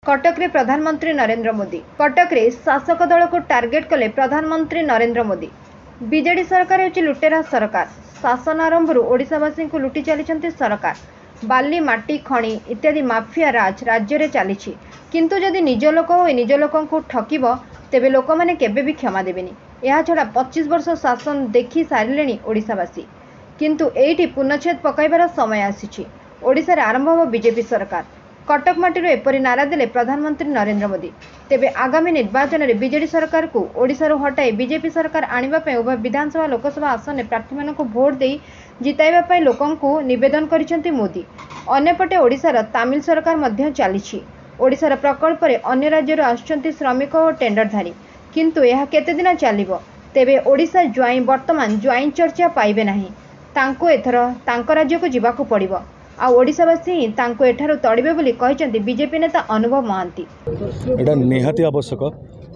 कटक रे प्रधानमंत्री नरेंद्र मोदी। कटक रे शासक दल को टार्गेट कले प्रधानमंत्री नरेंद्र मोदी। बीजेडी सरकार होची लुटेरा सरकार। शासन आरंभरू ओडिशावासी को लुटी चली सरकार। बाली माटी खणी इत्यादि माफिया राज राज्य रे चली। किंतु जदि निज लोक हो निज लोक को ठकिब तेबे लोक माने केबे भी क्षमा देबेनी। यह छड़ा 25 वर्ष शासन देखि सारिलेनी ओडिशावासी। किंतु एइठी पुनच्छेद पकाइबार समय आसीछि। ओडिशा रे आरंभ हो बीजेपी सरकार। कटक माटी एपरी नारा देले प्रधानमंत्री नरेंद्र मोदी। तेबे आगामी निर्वाचन में बीजेडी सरकार को ओडिशा हटाई बीजेपी सरकार आने उभय विधानसभा लोकसभा आसन में प्रार्थी मान भोट दे जिताइबा लोकंकु निवेदन करिसेंति मोदी। अन्यपटे ओडिशार तमिल सरकार मध्य चली। ओडिशार प्रकल्प रे अन्य राज्यर आसुचंती श्रमिक और टेंडरधारी। किंतु यह केते दिन चलिबो? तेबे ओडिशा ज्वाई वर्तमान ज्वाई चर्चा पाइबे नाही। तांको एथर तांको राज्य को जिबाकू पड़िबो। आ ओडिशावासी तांको एठारो तड़िबे बोली कहिसेंति बीजेपी नेता अनुभव महांती। एटा निहाती आवश्यक।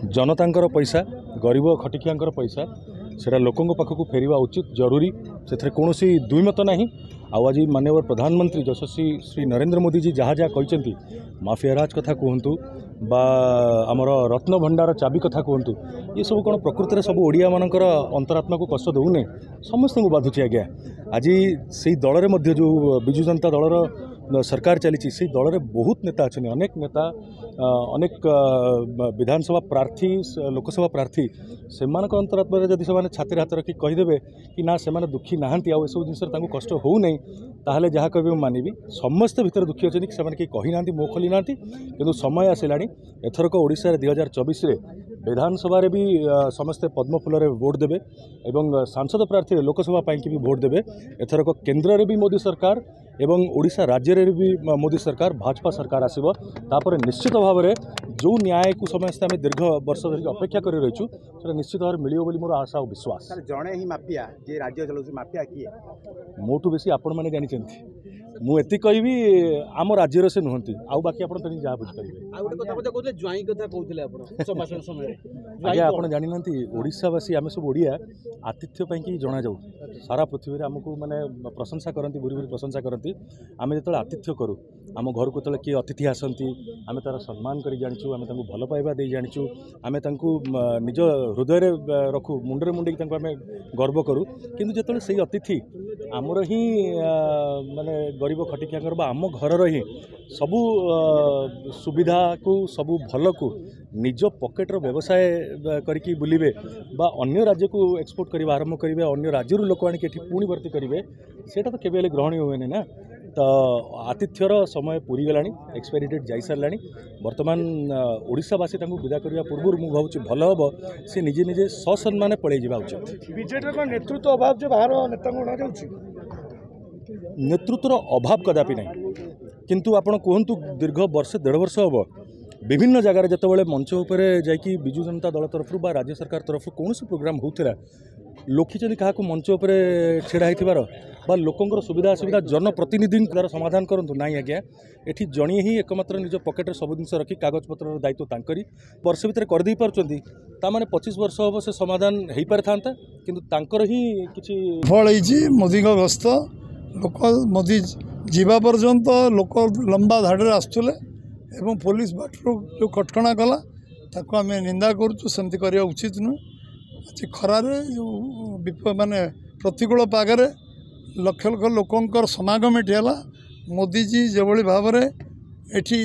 जनतांकर पैसा गरीब खटिकियांकर पैसा सेटा लोकंक पाखकू फेरिबा उचित जरूरी। से कौन दुईमत नहीं। आज माननीय प्रधानमंत्री यशस्वी श्री नरेंद्र मोदी जी जहाँ जहाँ कहते माफिया राज कथा कहतु बा आमर रत्न भंडार चाबी कथा कहतु ये सब कौन प्रकृति में सब ओडिया मानकर अंतरात्मा को कष्ट दौने समस्त को बाधुची। आज्ञा आज से दल में जो विजु जनता दलर सरकार चली से दल में बहुत नेता अच्छे अनेक नेता अनेक विधानसभा प्रार्थी लोकसभा प्रार्थी से अंतरात्मा जदि से छाती हाथ रखी कहीदेवे कि ना से दुखी नहांती आउ सब जिन कष्ट हो नहीं ताहले जहाँ कह मानिबी समस्त भितर दुखी अच्छे कि कहीं कही ना मुँह खोली ना कि समय आसला एथरक ओडिशा 2024 विधानसभा रे भी समस्ते पद्म फूल भोट देवे एवं सांसद प्रार्थी लोकसभा पाई भी भोट देवे। एथरक केन्द्र में भी मोदी सरकार एवं ओडिशा राज्य रे भी मोदी सरकार भाजपा सरकार आसीबो। तापर निश्चित भाव में जो न्याय को समस्त आम दीर्घ वर्ष धरिक अपेक्षा कर रहीचु से निश्चित भाव में मिलियो बोली मोर आशा और विश्वास। जड़े ही माफिया जे राज्य चलाउछि माफिया किए मोटू बेसी आपण मैंने जानी मुझे कहबी आम राज्यर से नुहति आउ बाकी आप जहाँ बुझीपारे। आज्ञा आप जानी ना ओडिशावासी आम सब ओडिया आतिथ्य कि जना जाऊ सारा पृथ्वी में आमको माने प्रशंसा करती भूरी भूरी प्रशंसा करती। आम जो आतिथ्य करूँ आम घर को किए अतिथि आसती आम तार सम्मान कर जाचु आम भल पाइबा दे जाचु आम निज हृदय रखू मुंडे मुंडे आम गर्व करूँ। किंतु जो से अतिथि आमर ही माने गरीब खटिकियांकर आम घर ही सबू सुविधा को सबू भल को निज पॉकेटर व्यवसाय करके बुलिबे बा अन्य राज्य को एक्सपोर्ट करने आरंभ करेंगे अन्य राज्य लोक आनिक पुणी भर्ती करेंगे सेटा तो केबे ग्रहणीय हुए ना। तो आतिथ्यर समय पूरी गला एक्सपायरी डेट जाई सारा बर्तमान ओडिशावासी विदा करने पूर्व मुझे भावुँ भल हम सी निजे निजे ससम्मान पड़े जावा उचित। बीजेडी नेतृत्व अभाव जो बाहर नेता नेतृत्वर अभाव कदापि ना। किंतु आपण कहतु दीर्घ वर्ष 1.5 वर्ष हम विभिन्न जगार जिते मंच उपर जाकि विजु जनता दल तरफ बा राज्य सरकार तरफ कौन प्रोग्राम होता लोखिं क्या मंच उपर छेड़ा होबार लोकंर सुविधा असुविधा जनप्रतिनिधि समाधान करूँ ना। आज्ञा ये जड़े ही एकमात्र निज पकेट सब जिन रखी कागज पत्र दायित्व तांकरी वर्ष भितर करदे पार्टी ताने 25 वर्ष हम से समाधान हो पारि था कि ही किसी फल मोदी गस्त लोक मोदी जीवा पर्यंत लोक लंबा धाड़ी आसुले एवं पुलिस बाटू जो कटकणा कला ताको आम निंदा करुँ सेमती करवा उचित नुह। आज खरारे जो माने प्रतिकूल पागरे लक्ष लक्ष लोकंर समागम ये है मोदी जी जो भाव में एटी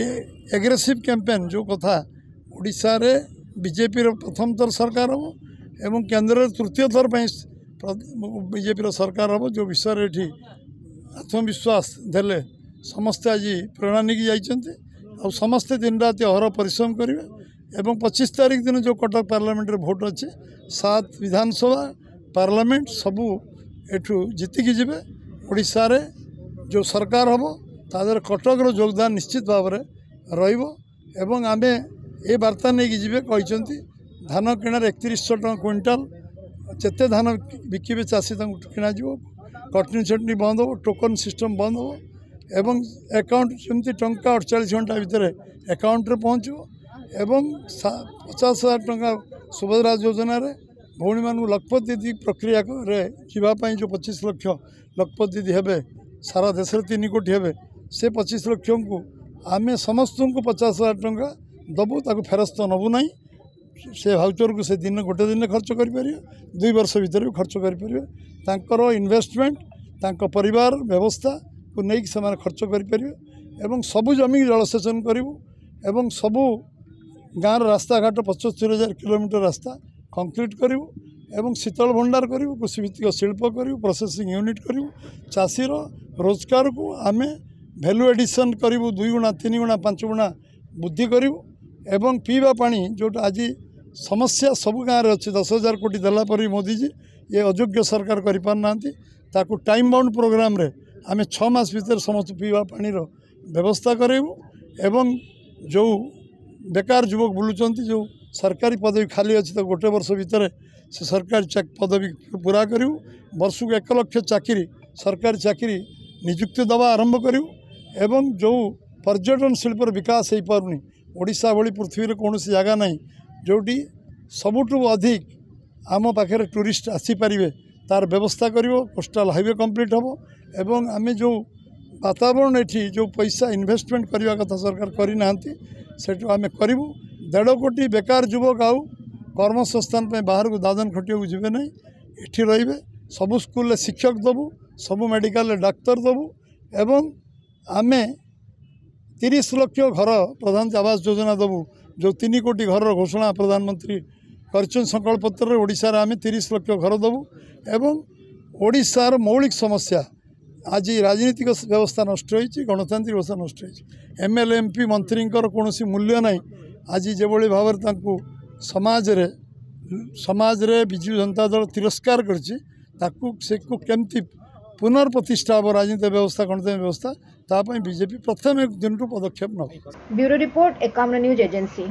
एग्रेसिव कैंपेन जो कथा ओडिशा रे बीजेपी प्रथम थर सरकार हम एवं केंद्र तृतीय थर बीजेपी सरकार हम जो विषय ये आत्मविश्वास देले समस्ते आज प्रेरणा नहीं जाइए और समस्ते दिन रात अहर परिश्रम करेंगे एवं 25 तारीख दिन जो कटक पार्लियामेंट भोट अच्छे 7 विधानसभा पार्लियामेंट सबू एठू जीतिकी जीवे ओडिशा रे जो सरकार हम तादर कटक योगदान निश्चित भाव में रही आमे ये वार्ता नहीं जीवे कहते धान किणार 3100 टଙ୍କା क्विंटाल जिते धान बिकिबे चाषी किणा कटनी छटनी बंद हो टोकन सिस्टम बंद हो एवं अकाउंट जमी टंका 48 घंटा भितर अकाउंट रे पहुँचो एवं 50,000 टଙ୍କା सुभद्रा योजना रे भौणी मान लखपति दीदी प्रक्रिया रे जीवाई जो 25 लाख लखपति दीदी हे सारा देश में 3 कोटी हे से 25 लाख को आम समस्त को 50,000 टंका दबू ताको फेरस्त नबू ना से भाउचर को से दिन गोटे दिन खर्च कर 2 वर्ष भीतर भी खर्च कर इन्वेस्टमेंट तांको परिवार व्यवस्था को नहीं से खर्च कर सबु जमी जलसेचन करूँ सबु गाँव रास्ता घाट 75,000 किलोमीटर रास्ता कंक्रीट करूँ शीतल भंडार करूँ कृषिभित्तिक शिल्प करूँ प्रोसेसिंग यूनिट करूँ चाषीर रोजगार को आम भैल्यू एडिशन करूँ 2 गुणा 3 गुणा 5 गुणा वृद्धि करूँ एवं पीवा पानी जोटा आज समस्या सबु गाँव अच्छी 10,000 कोटी देला पर मोदीजी ये अयोग्य सरकार करिपारना ताकू टाइम बाउंड प्रोग्राम रे आम 6 मास भीतर समस्त पीवा पानी व्यवस्था करूँ एवं जो बेकार युवक बुलूँ जो सरकारी पदवी खाली अच्छी तो गोटे वर्ष भितर से सरकारी पदवी पूरा करूँ वर्ष को 1 लाख चाकरी सरकारी चाकरी नियुक्ति दवा आरंभ करूँ एवं जो पर्यटन शिल्पर विकास हो पारुनी ओडिशा भली पृथ्वी कौन जगह ना जोटी सबुठु अधिक आम पाखे टूरिस्ट आसीपारे तार व्यवस्था कर कोस्टाल हाईवे कंप्लीट हम एवं आम जो वातावरण ये जो पैसा इन्वेस्टमेंट करने कथा सरकार करना सेठू आम करूँ 1.5 कोटी बेकार युवक आउ कर्मसंस्थान बाहर को दादन खटिया को जीवे ना ये रे सबू स्कूल शिक्षक दबू सबू मेडिकल डाक्तर दबू एवं आम 30 लाख घर प्रधानमंत्री आवास योजना दबू जो 3 कोटी घर घोषणा प्रधानमंत्री कर संकल्प पत्र ओडिशा आम 30 लाख घर दबू एवं ओडिशार मौलिक समस्या आज राजनीतिक व्यवस्था नष्ट होती गणतांत्रिक व्यवस्था नष्ट होती एमएलए एमपी मंत्री कौन मूल्य ना आज जो भाव समाज रे विजु जनता दल तिरस्कार करमती पुनर्प्रतिष्ठा हम राजनीतिक व्यवस्था गणतांत्रिक व्यवस्था ताप बीजेपी प्रथम दिन पदक्षेप न। Bureau report 51 news agency.